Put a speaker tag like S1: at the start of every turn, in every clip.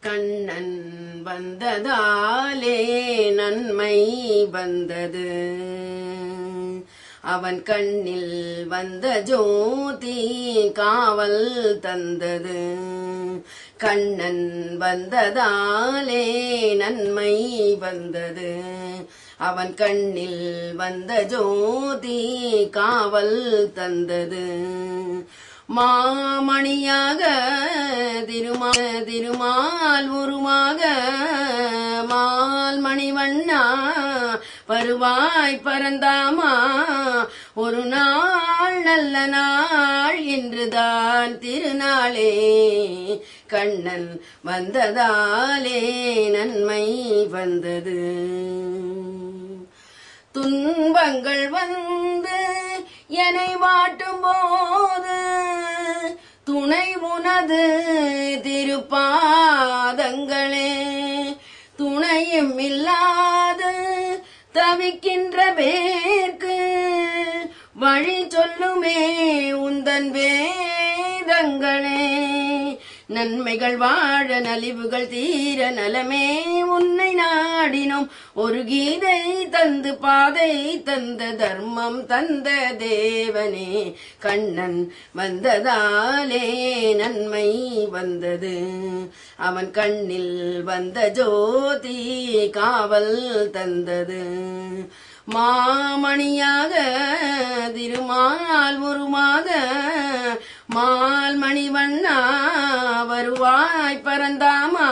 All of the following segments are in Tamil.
S1: கண்ணன் வந்ததாலே நன்மை வந்தது. அவன் கண்ணில் வந்த ஜோதி காவல் தந்தது. கண்ணன் வந்ததாலே நன்மை வந்தது. அவன் கண்ணில் வந்த ஜோதி காவல் தந்தது. மாமணியாக திருமால் உருமாக மால் மணிவண்ணா வருவாய் பரந்தாமா. ஒரு நாள் நல்ல நாள் இன்றுதான் திருநாளே. கண்ணன் வந்ததாலே நன்மை வந்தது. துன்பங்கள் வந்து என்னை வாட்டும் போது துணை உனது திருப்பாதங்களே. துணையும் இல்லாது தவிக்கின்ற பேர்க்கு வழி சொல்லுமே உந்தன் வேதங்களே. நன்மைகள் வாழ நலிவுகள் தீர நலமே உன்னை நாடினோம். ஒரு கீதை தந்து பாதை தந்த தர்மம் தந்த தேவனே. கண்ணன் வந்ததாலே நன்மை வந்தது. அவன் கண்ணில் வந்த ஜோதி காவல் தந்தது. மாமணியாக திருமால் உருமாக மால் மணிவண்ணா வருவாய் பரந்தாமா.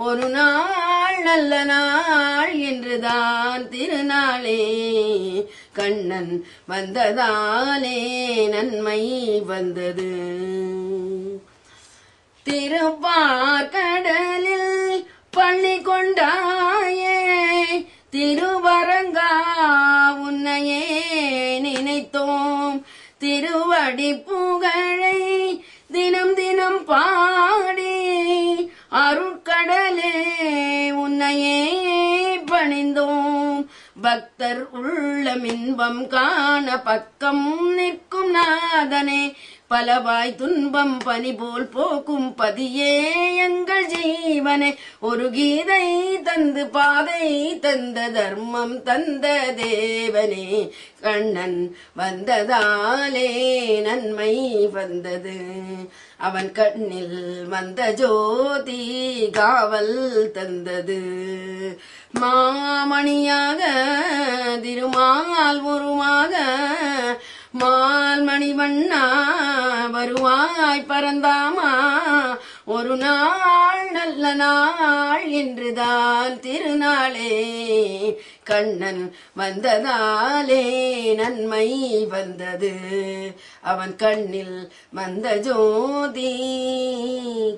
S1: ஒரு நாள் நல்ல நாள் என்றுதான் திருநாளே. கண்ணன் வந்ததாலே நன்மை வந்தது. திருப்பார்கடலில் பள்ளி கொண்டாயே திருவரங்கா உன்னையே நினைத்தோம். திருவடி புகழை தினம் தினம் பாடி அருட்கடலே உன்னையே பணிந்தோம். பக்தர் உள்ளம் இன்பம் காண பக்கம் நிற்கும் நாதனே. பலவாய் துன்பம் பனி போல் போக்கும் பதியே எங்கள் ஜீவனே. ஒரு கீதை தந்து பாதை தந்த தர்மம் தந்த தேவனே. கண்ணன் வந்ததாலே நன்மை வந்தது. அவன் கண்ணில் வந்த ஜோதி காவல் தந்தது. மாமணியாக திருமால் உருமாக மால் மணிவண்ணா வருவாய் பரந்தாமா. ஒரு நாள் நல்ல நாள் இன்றுதான் திருநாளே. கண்ணன் வந்ததாலே நன்மை வந்தது. அவன் கண்ணில் வந்த ஜோதி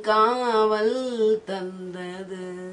S1: காவல் தந்தது.